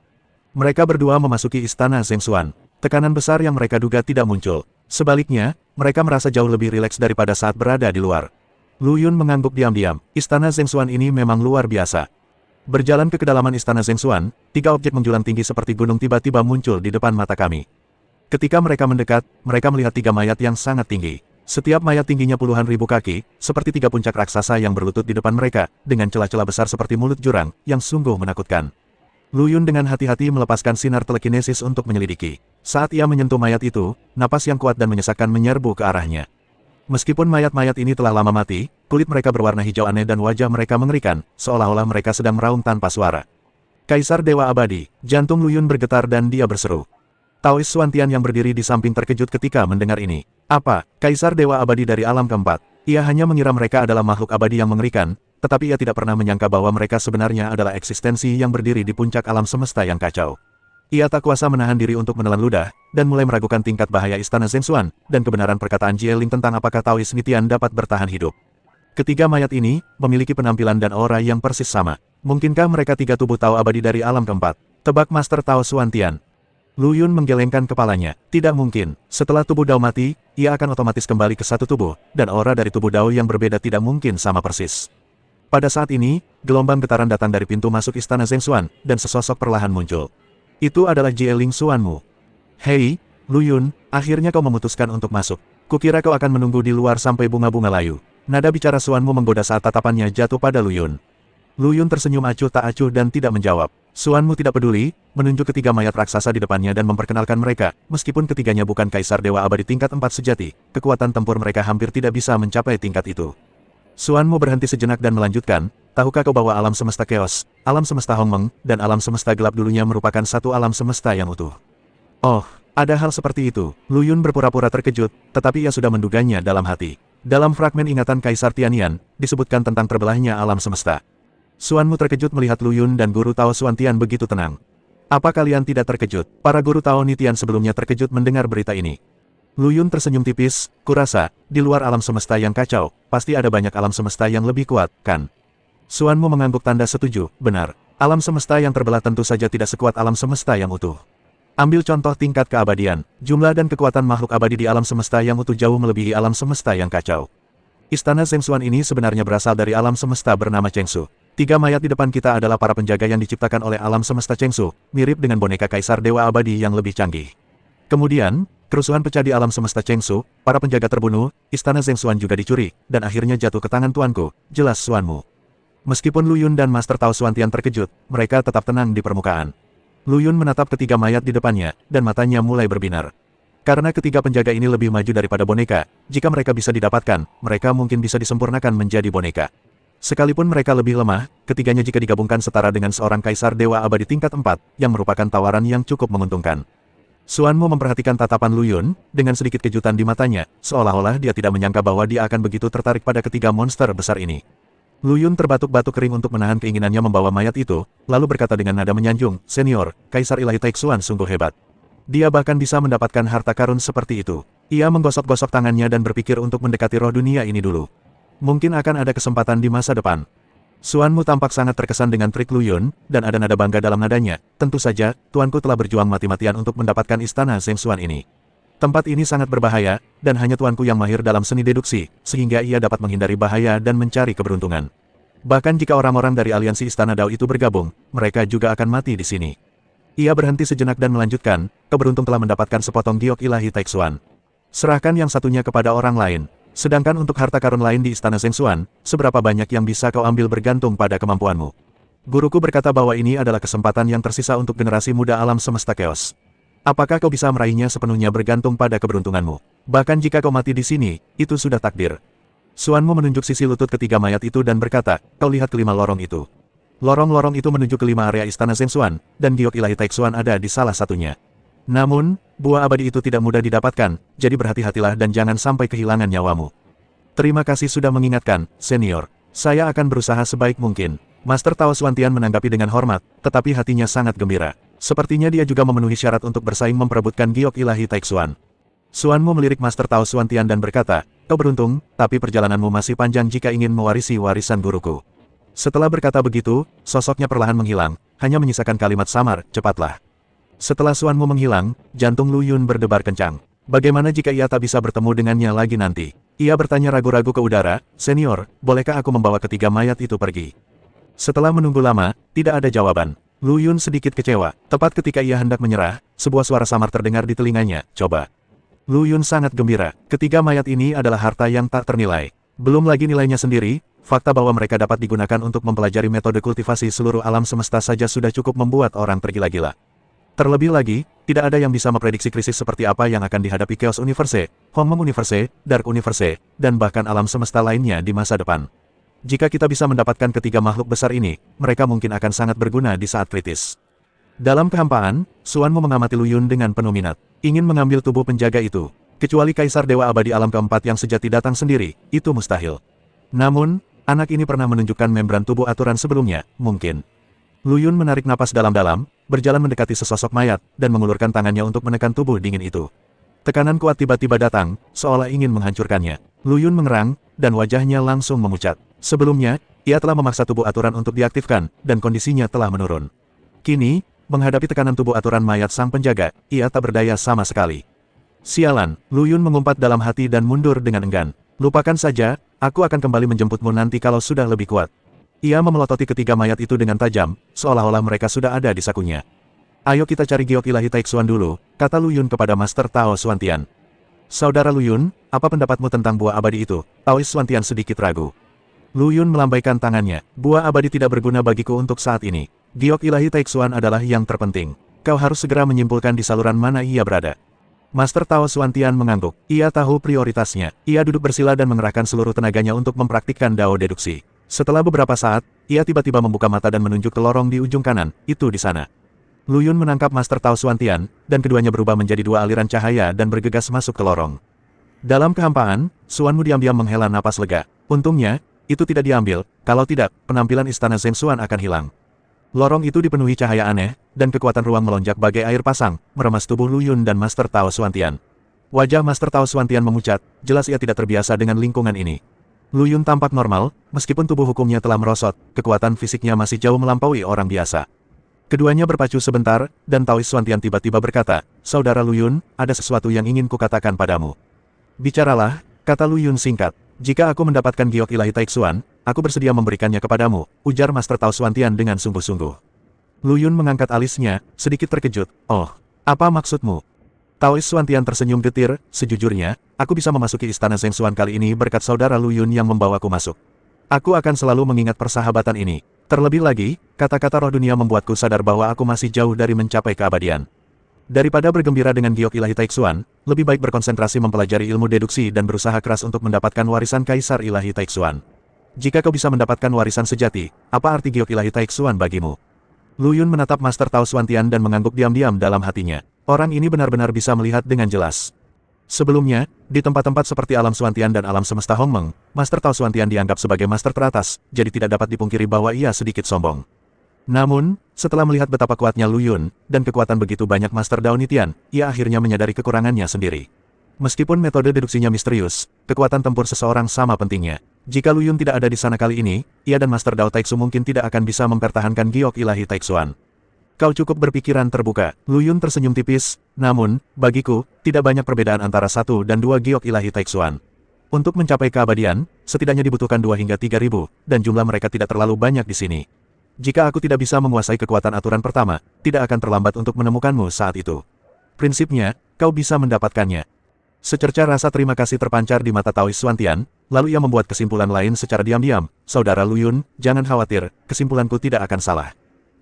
Speaker 1: Mereka berdua memasuki istana Zhengxuan. Tekanan besar yang mereka duga tidak muncul. Sebaliknya, mereka merasa jauh lebih rileks daripada saat berada di luar. Lu Yun mengangguk diam-diam. Istana Zhengxuan ini memang luar biasa. Berjalan ke kedalaman istana Zhengxuan, 3 objek menjulang tinggi seperti gunung tiba-tiba muncul di depan mata kami. Ketika mereka mendekat, mereka melihat 3 mayat yang sangat tinggi. Setiap mayat tingginya puluhan ribu kaki, seperti 3 puncak raksasa yang berlutut di depan mereka, dengan celah-celah besar seperti mulut jurang, yang sungguh menakutkan. Lu Yun dengan hati-hati melepaskan sinar telekinesis untuk menyelidiki. Saat ia menyentuh mayat itu, napas yang kuat dan menyesakkan menyerbu ke arahnya. Meskipun mayat-mayat ini telah lama mati, kulit mereka berwarna hijau aneh dan wajah mereka mengerikan, seolah-olah mereka sedang meraung tanpa suara. Kaisar Dewa Abadi, jantung Lu Yun bergetar dan dia berseru. Taois Xuantian yang berdiri di samping terkejut ketika mendengar ini. Apa, Kaisar Dewa Abadi dari alam keempat? Ia hanya mengira mereka adalah makhluk abadi yang mengerikan, tetapi ia tidak pernah menyangka bahwa mereka sebenarnya adalah eksistensi yang berdiri di puncak alam semesta yang kacau. Ia tak kuasa menahan diri untuk menelan ludah, dan mulai meragukan tingkat bahaya istana Zhengxuan, dan kebenaran perkataan Jieling tentang apakah Taois Nitian dapat bertahan hidup. Ketiga mayat ini, memiliki penampilan dan aura yang persis sama. Mungkinkah mereka 3 tubuh Tao abadi dari alam keempat? Tebak Master Tao Xuantian. Lu Yun menggelengkan kepalanya. Tidak mungkin. Setelah tubuh Dao mati, ia akan otomatis kembali ke satu tubuh, dan aura dari tubuh Dao yang berbeda tidak mungkin sama persis. Pada saat ini, gelombang getaran datang dari pintu masuk istana Zhengxuan, dan sesosok perlahan muncul. Itu adalah Jieling Xuanmu. Hei, Lu Yun, akhirnya kau memutuskan untuk masuk. Kukira kau akan menunggu di luar sampai bunga-bunga layu. Nada bicara Xuanmu menggoda saat tatapannya jatuh pada Lu Yun. Lu Yun tersenyum acuh tak acuh dan tidak menjawab. Xuanmu tidak peduli, menunjuk ketiga mayat raksasa di depannya dan memperkenalkan mereka, meskipun ketiganya bukan Kaisar Dewa Abadi tingkat 4 sejati, kekuatan tempur mereka hampir tidak bisa mencapai tingkat itu. Xuanmu berhenti sejenak dan melanjutkan, tahukah kau bahwa alam semesta keos, alam semesta Hongmeng, dan alam semesta gelap dulunya merupakan satu alam semesta yang utuh? Oh, ada hal seperti itu. Lu Yun berpura-pura terkejut, tetapi ia sudah menduganya dalam hati. Dalam fragmen ingatan Kaisar Tianyan, disebutkan tentang terbelahnya alam semesta. Xuanmu terkejut melihat Lu Yun dan guru Tao Xuantian begitu tenang. Apa kalian tidak terkejut? Para guru Tao Nitian sebelumnya terkejut mendengar berita ini. Lu Yun tersenyum tipis, kurasa, di luar alam semesta yang kacau, pasti ada banyak alam semesta yang lebih kuat, kan? Xuanmu mengangguk tanda setuju, benar. Alam semesta yang terbelah tentu saja tidak sekuat alam semesta yang utuh. Ambil contoh tingkat keabadian, jumlah dan kekuatan makhluk abadi di alam semesta yang utuh jauh melebihi alam semesta yang kacau. Istana Zhengxuan ini sebenarnya berasal dari alam semesta bernama Chengsu. 3 mayat di depan kita adalah para penjaga yang diciptakan oleh alam semesta Chengsu, mirip dengan boneka Kaisar Dewa Abadi yang lebih canggih. Kemudian, kerusuhan pecah di alam semesta Chengsu, para penjaga terbunuh, istana Zhengxuan juga dicuri, dan akhirnya jatuh ke tangan tuanku, jelas Xuanmu. Meskipun Lu Yun dan Master Tao Xuantian terkejut, mereka tetap tenang di permukaan. Lu Yun menatap ketiga mayat di depannya, dan matanya mulai berbinar. Karena ketiga penjaga ini lebih maju daripada boneka, jika mereka bisa didapatkan, mereka mungkin bisa disempurnakan menjadi boneka. Sekalipun mereka lebih lemah, ketiganya jika digabungkan setara dengan seorang Kaisar Dewa Abadi tingkat 4, yang merupakan tawaran yang cukup menguntungkan. Xuanmu memperhatikan tatapan Lu Yun, dengan sedikit kejutan di matanya, seolah-olah dia tidak menyangka bahwa dia akan begitu tertarik pada ketiga monster besar ini. Lu Yun terbatuk-batuk kering untuk menahan keinginannya membawa mayat itu, lalu berkata dengan nada menyanjung, "Senior, Kaisar Ilahi Taixuan sungguh hebat. Dia bahkan bisa mendapatkan harta karun seperti itu." Ia menggosok-gosok tangannya dan berpikir untuk mendekati roh dunia ini dulu. Mungkin akan ada kesempatan di masa depan. Xuanmu tampak sangat terkesan dengan trik Lu Yun, dan ada nada bangga dalam nadanya. Tentu saja, tuanku telah berjuang mati-matian untuk mendapatkan istana Zhengxuan ini. Tempat ini sangat berbahaya, dan hanya tuanku yang mahir dalam seni deduksi, sehingga ia dapat menghindari bahaya dan mencari keberuntungan. Bahkan jika orang-orang dari aliansi Istana Dao itu bergabung, mereka juga akan mati di sini. Ia berhenti sejenak dan melanjutkan, keberuntung telah mendapatkan sepotong giok ilahi Taixuan. Serahkan yang satunya kepada orang lain. Sedangkan untuk harta karun lain di Istana Zhengxuan, seberapa banyak yang bisa kau ambil bergantung pada kemampuanmu. Guruku berkata bahwa ini adalah kesempatan yang tersisa untuk generasi muda alam semesta keos. Apakah kau bisa meraihnya sepenuhnya bergantung pada keberuntunganmu? Bahkan jika kau mati di sini, itu sudah takdir. Xuanmu menunjuk sisi lutut ketiga mayat itu dan berkata, kau lihat kelima lorong itu. Lorong-lorong itu menuju ke 5 area istana Zhengxuan, dan giok ilahi Taixuan ada di salah satunya. Namun, buah abadi itu tidak mudah didapatkan, jadi berhati-hatilah dan jangan sampai kehilangan nyawamu. Terima kasih sudah mengingatkan, senior. Saya akan berusaha sebaik mungkin. Master Tao Xuantian menanggapi dengan hormat, tetapi hatinya sangat gembira. Sepertinya dia juga memenuhi syarat untuk bersaing memperebutkan giok ilahi Taixuan. Xuanmu melirik Master Tao Xuantian dan berkata, kau beruntung, tapi perjalananmu masih panjang jika ingin mewarisi warisan guruku. Setelah berkata begitu, sosoknya perlahan menghilang, hanya menyisakan kalimat samar, cepatlah. Setelah Xuanmu menghilang, jantung Lu Yun berdebar kencang. Bagaimana jika ia tak bisa bertemu dengannya lagi nanti? Ia bertanya ragu-ragu ke udara, senior, bolehkah aku membawa ketiga mayat itu pergi? Setelah menunggu lama, tidak ada jawaban. Lu Yun sedikit kecewa, tepat ketika ia hendak menyerah, sebuah suara samar terdengar di telinganya, coba. Lu Yun sangat gembira, ketiga mayat ini adalah harta yang tak ternilai. Belum lagi nilainya sendiri, fakta bahwa mereka dapat digunakan untuk mempelajari metode kultivasi seluruh alam semesta saja sudah cukup membuat orang tergila-gila. Terlebih lagi, tidak ada yang bisa memprediksi krisis seperti apa yang akan dihadapi Chaos Universe, Hongmeng Universe, Dark Universe, dan bahkan alam semesta lainnya di masa depan. Jika kita bisa mendapatkan ketiga makhluk besar ini, mereka mungkin akan sangat berguna di saat kritis. Dalam kehampaan, Xuanmu mengamati Lu Yun dengan penuh minat, ingin mengambil tubuh penjaga itu. Kecuali Kaisar Dewa Abadi Alam keempat yang sejati datang sendiri, itu mustahil. Namun, anak ini pernah menunjukkan membran tubuh aturan sebelumnya, mungkin. Lu Yun menarik napas dalam-dalam, berjalan mendekati sesosok mayat, dan mengulurkan tangannya untuk menekan tubuh dingin itu. Tekanan kuat tiba-tiba datang, seolah ingin menghancurkannya. Lu Yun mengerang, dan wajahnya langsung memucat. Sebelumnya, ia telah memaksa tubuh aturan untuk diaktifkan, dan kondisinya telah menurun. Kini, menghadapi tekanan tubuh aturan mayat sang penjaga, ia tak berdaya sama sekali. Sialan, Lu Yun mengumpat dalam hati dan mundur dengan enggan. Lupakan saja, aku akan kembali menjemputmu nanti kalau sudah lebih kuat. Ia memelototi ketiga mayat itu dengan tajam, seolah-olah mereka sudah ada di sakunya. Ayo kita cari giok ilahi Taixuan dulu, kata Lu Yun kepada Master Tao Xuantian. Saudara Lu Yun, apa pendapatmu tentang buah abadi itu? Taois Xuantian sedikit ragu. Lu Yun melambaikan tangannya, buah abadi tidak berguna bagiku untuk saat ini. Giok ilahi Taixuan adalah yang terpenting. Kau harus segera menyimpulkan di saluran mana ia berada. Master Tao Xuantian mengangguk. Ia tahu prioritasnya. Ia duduk bersila dan mengerahkan seluruh tenaganya untuk mempraktikkan Dao deduksi. Setelah beberapa saat, ia tiba-tiba membuka mata dan menunjuk ke lorong di ujung kanan. Itu di sana. Lu Yun menangkap Master Tao Xuantian, dan keduanya berubah menjadi dua aliran cahaya dan bergegas masuk ke lorong. Dalam kehampaan, Xuanmu diam-diam menghela napas lega. Untungnya, itu tidak diambil, kalau tidak, penampilan istana Zhengxuan akan hilang. Lorong itu dipenuhi cahaya aneh, dan kekuatan ruang melonjak bagai air pasang, meremas tubuh Lu Yun dan Master Tao Xuantian. Wajah Master Tao Xuantian memucat, jelas ia tidak terbiasa dengan lingkungan ini. Lu Yun tampak normal, meskipun tubuh hukumnya telah merosot, kekuatan fisiknya masih jauh melampaui orang biasa. Keduanya berpacu sebentar, dan Taois Xuantian tiba-tiba berkata, Saudara Lu Yun, ada sesuatu yang ingin kukatakan padamu. Bicaralah, kata Lu Yun singkat. Jika aku mendapatkan giok ilahi Taixuan, aku bersedia memberikannya kepadamu, ujar Master Tao Xuantian dengan sungguh-sungguh. Lu Yun mengangkat alisnya, sedikit terkejut. Oh, apa maksudmu? Taois Xuantian tersenyum getir, sejujurnya, aku bisa memasuki istana Zhengxuan kali ini berkat saudara Lu Yun yang membawaku masuk. Aku akan selalu mengingat persahabatan ini. Terlebih lagi, kata-kata roh dunia membuatku sadar bahwa aku masih jauh dari mencapai keabadian. Daripada bergembira dengan giok ilahi Taixuan, lebih baik berkonsentrasi mempelajari ilmu deduksi dan berusaha keras untuk mendapatkan warisan Kaisar Ilahi Taixuan. Jika kau bisa mendapatkan warisan sejati, apa arti giok ilahi Taixuan bagimu? Lu Yun menatap Master Tao Xuantian dan mengangguk diam-diam dalam hatinya. Orang ini benar-benar bisa melihat dengan jelas. Sebelumnya, di tempat-tempat seperti alam Xuantian dan alam semesta Hongmeng, Master Tao Xuantian dianggap sebagai master teratas, jadi tidak dapat dipungkiri bahwa ia sedikit sombong. Namun, setelah melihat betapa kuatnya Lu Yun, dan kekuatan begitu banyak Master Dao Nitian, ia akhirnya menyadari kekurangannya sendiri. Meskipun metode deduksinya misterius, kekuatan tempur seseorang sama pentingnya. Jika Lu Yun tidak ada di sana kali ini, ia dan Master Dao Taixu mungkin tidak akan bisa mempertahankan giok ilahi Taixuan. Kau cukup berpikiran terbuka. Lu Yun tersenyum tipis, namun, bagiku, tidak banyak perbedaan antara 1 dan 2 giok ilahi Taixuan. Untuk mencapai keabadian, setidaknya dibutuhkan 2 hingga 3.000, dan jumlah mereka tidak terlalu banyak di sini. Jika aku tidak bisa menguasai kekuatan aturan pertama, tidak akan terlambat untuk menemukanmu saat itu. Prinsipnya, kau bisa mendapatkannya. Secerca rasa terima kasih terpancar di mata Taois Xuantian, lalu ia membuat kesimpulan lain secara diam-diam. Saudara Lu Yun, jangan khawatir, kesimpulanku tidak akan salah.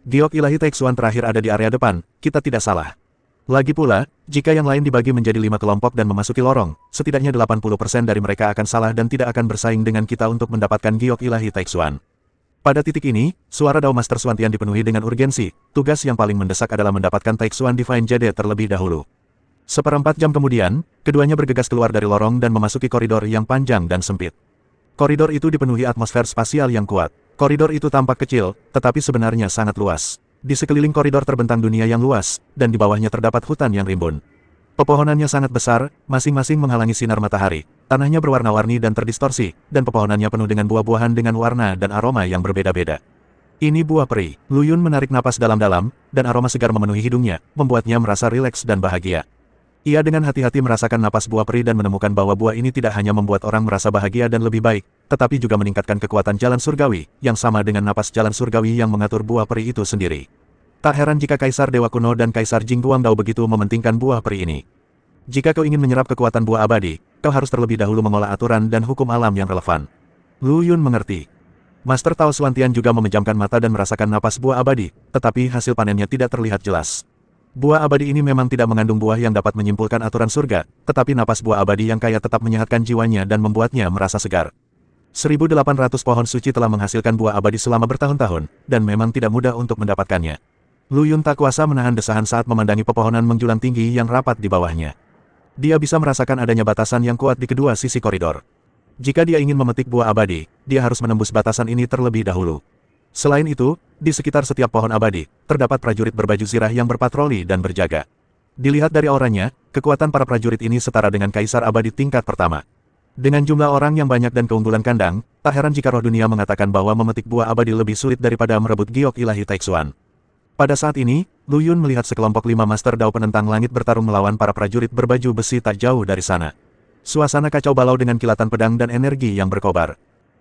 Speaker 1: Giok ilahi Taixuan terakhir ada di area depan, kita tidak salah. Lagi pula, jika yang lain dibagi menjadi 5 kelompok dan memasuki lorong, setidaknya 80% dari mereka akan salah dan tidak akan bersaing dengan kita untuk mendapatkan giok ilahi Taixuan. Pada titik ini, suara Dao Master Xuantian dipenuhi dengan urgensi. Tugas yang paling mendesak adalah mendapatkan Taixuan Divine Jade terlebih dahulu. Seperempat jam kemudian, keduanya bergegas keluar dari lorong dan memasuki koridor yang panjang dan sempit. Koridor itu dipenuhi atmosfer spasial yang kuat. Koridor itu tampak kecil, tetapi sebenarnya sangat luas. Di sekeliling koridor terbentang dunia yang luas, dan di bawahnya terdapat hutan yang rimbun. Pepohonannya sangat besar, masing-masing menghalangi sinar matahari. Tanahnya berwarna-warni dan terdistorsi, dan pepohonannya penuh dengan buah-buahan dengan warna dan aroma yang berbeda-beda. Ini buah peri. Lu Yun menarik napas dalam-dalam, dan aroma segar memenuhi hidungnya, membuatnya merasa rileks dan bahagia. Ia dengan hati-hati merasakan napas buah peri dan menemukan bahwa buah ini tidak hanya membuat orang merasa bahagia dan lebih baik, tetapi juga meningkatkan kekuatan jalan surgawi, yang sama dengan napas jalan surgawi yang mengatur buah peri itu sendiri. Tak heran jika Kaisar Dewa Kuno dan Kaisar Jing Guangdao begitu mementingkan buah peri ini. Jika kau ingin menyerap kekuatan buah abadi, kau harus terlebih dahulu mengolah aturan dan hukum alam yang relevan. Lu Yun mengerti. Master Tao Xuantian juga memejamkan mata dan merasakan napas buah abadi, tetapi hasil panennya tidak terlihat jelas. Buah abadi ini memang tidak mengandung buah yang dapat menyimpulkan aturan surga, tetapi napas buah abadi yang kaya tetap menyehatkan jiwanya dan membuatnya merasa segar. 1.800 pohon suci telah menghasilkan buah abadi selama bertahun-tahun, dan memang tidak mudah untuk mendapatkannya. Lu Yun tak kuasa menahan desahan saat memandangi pepohonan menjulang tinggi yang rapat di bawahnya. Dia bisa merasakan adanya batasan yang kuat di kedua sisi koridor. Jika dia ingin memetik buah abadi, dia harus menembus batasan ini terlebih dahulu. Selain itu, di sekitar setiap pohon abadi, terdapat prajurit berbaju zirah yang berpatroli dan berjaga. Dilihat dari auranya, kekuatan para prajurit ini setara dengan Kaisar Abadi tingkat pertama. Dengan jumlah orang yang banyak dan keunggulan kandang, tak heran jika roh dunia mengatakan bahwa memetik buah abadi lebih sulit daripada merebut giok ilahi Taixuan. Pada saat ini, Lu Yun melihat sekelompok 5 Master Dao penentang langit bertarung melawan para prajurit berbaju besi tak jauh dari sana. Suasana kacau balau dengan kilatan pedang dan energi yang berkobar.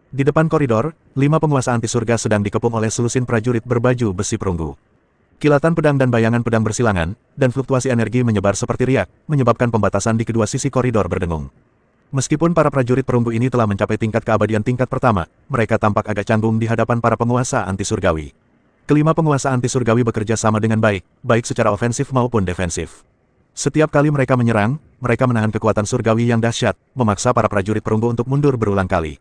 Speaker 1: Di depan koridor, 5 penguasa anti surga sedang dikepung oleh selusin prajurit berbaju besi perunggu. Kilatan pedang dan bayangan pedang bersilangan, dan fluktuasi energi menyebar seperti riak, menyebabkan pembatasan di kedua sisi koridor berdengung. Meskipun para prajurit perunggu ini telah mencapai tingkat keabadian tingkat pertama, mereka tampak agak canggung di hadapan para penguasa anti surgawi. Kelima penguasa anti surgawi bekerja sama dengan baik, baik secara ofensif maupun defensif. Setiap kali mereka menyerang, mereka menahan kekuatan surgawi yang dahsyat, memaksa para prajurit perunggu untuk mundur berulang kali.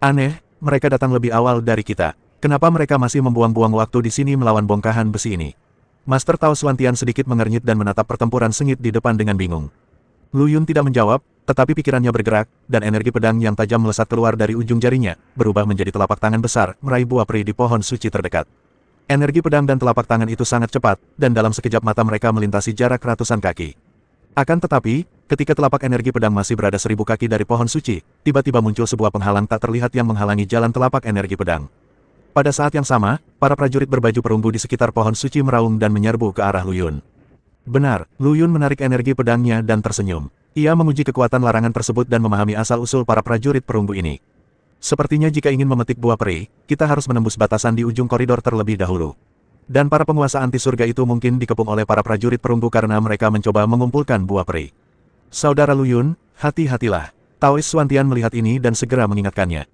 Speaker 1: Aneh, mereka datang lebih awal dari kita. Kenapa mereka masih membuang-buang waktu di sini melawan bongkahan besi ini? Master Tao Xuantian sedikit mengernyit dan menatap pertempuran sengit di depan dengan bingung. Lu Yun tidak menjawab, tetapi pikirannya bergerak, dan energi pedang yang tajam melesat keluar dari ujung jarinya, berubah menjadi telapak tangan besar, meraih buah peri di pohon suci terdekat. Energi pedang dan telapak tangan itu sangat cepat, dan dalam sekejap mata mereka melintasi jarak ratusan kaki. Akan tetapi, ketika telapak energi pedang masih berada 1.000 kaki dari pohon suci, tiba-tiba muncul sebuah penghalang tak terlihat yang menghalangi jalan telapak energi pedang. Pada saat yang sama, para prajurit berbaju perunggu di sekitar pohon suci meraung dan menyerbu ke arah Lu Yun. Benar, Lu Yun menarik energi pedangnya dan tersenyum. Ia menguji kekuatan larangan tersebut dan memahami asal-usul para prajurit perunggu ini. Sepertinya jika ingin memetik buah peri, kita harus menembus batasan di ujung koridor terlebih dahulu. Dan para penguasa anti surga itu mungkin dikepung oleh para prajurit perunggu karena mereka mencoba mengumpulkan buah peri. Saudara Lu Yun, hati-hatilah. Taois Xuantian melihat ini dan segera mengingatkannya.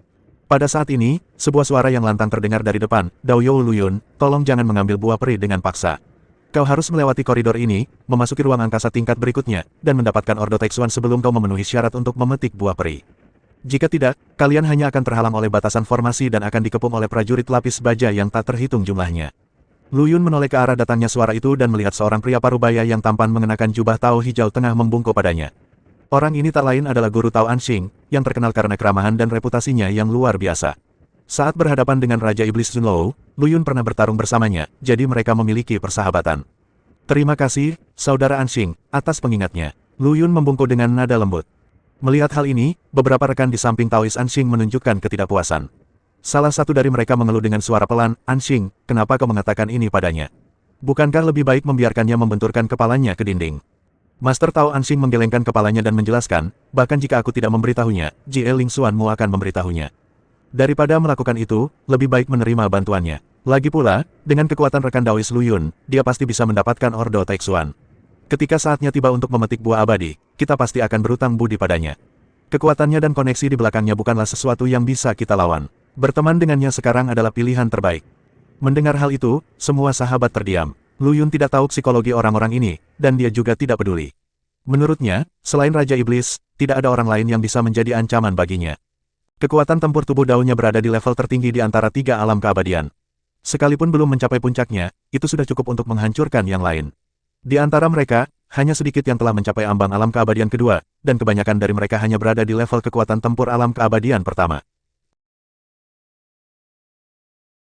Speaker 1: Pada saat ini, sebuah suara yang lantang terdengar dari depan. Dao You Lu Yun, tolong jangan mengambil buah peri dengan paksa. Kau harus melewati koridor ini, memasuki ruang angkasa tingkat berikutnya, dan mendapatkan Ordo Taixuan sebelum kau memenuhi syarat untuk memetik buah peri. Jika tidak, kalian hanya akan terhalang oleh batasan formasi dan akan dikepung oleh prajurit lapis baja yang tak terhitung jumlahnya. Lu Yun menoleh ke arah datangnya suara itu dan melihat seorang pria parubaya yang tampan mengenakan jubah Tao hijau tengah membungkuk padanya. Orang ini tak lain adalah guru Tao Anxing, yang terkenal karena keramahan dan reputasinya yang luar biasa. Saat berhadapan dengan Raja Iblis Zunlou, Lu Yun pernah bertarung bersamanya, jadi mereka memiliki persahabatan. Terima kasih, Saudara Anxing, atas pengingatnya. Lu Yun membungkuk dengan nada lembut. Melihat hal ini, beberapa rekan di samping Taois Anxing menunjukkan ketidakpuasan. Salah satu dari mereka mengeluh dengan suara pelan, Anxing, kenapa kau mengatakan ini padanya? Bukankah lebih baik membiarkannya membenturkan kepalanya ke dinding? Master Tao Anxing menggelengkan kepalanya dan menjelaskan, bahkan jika aku tidak memberitahunya, Jie Ling Xuanmu akan memberitahunya. Daripada melakukan itu, lebih baik menerima bantuannya. Lagi pula, dengan kekuatan rekan Daois Lu Yun, dia pasti bisa mendapatkan Ordo Taixuan. Ketika saatnya tiba untuk memetik buah abadi, kita pasti akan berutang budi padanya. Kekuatannya dan koneksi di belakangnya bukanlah sesuatu yang bisa kita lawan. Berteman dengannya sekarang adalah pilihan terbaik. Mendengar hal itu, semua sahabat terdiam. Lu Yun tidak tahu psikologi orang-orang ini, dan dia juga tidak peduli. Menurutnya, selain Raja Iblis, tidak ada orang lain yang bisa menjadi ancaman baginya. Kekuatan tempur tubuh daunnya berada di level tertinggi di antara tiga alam keabadian. Sekalipun belum mencapai puncaknya, itu sudah cukup untuk menghancurkan yang lain. Di antara mereka, hanya sedikit yang telah mencapai ambang alam keabadian kedua, dan kebanyakan dari mereka hanya berada di level kekuatan tempur alam keabadian pertama.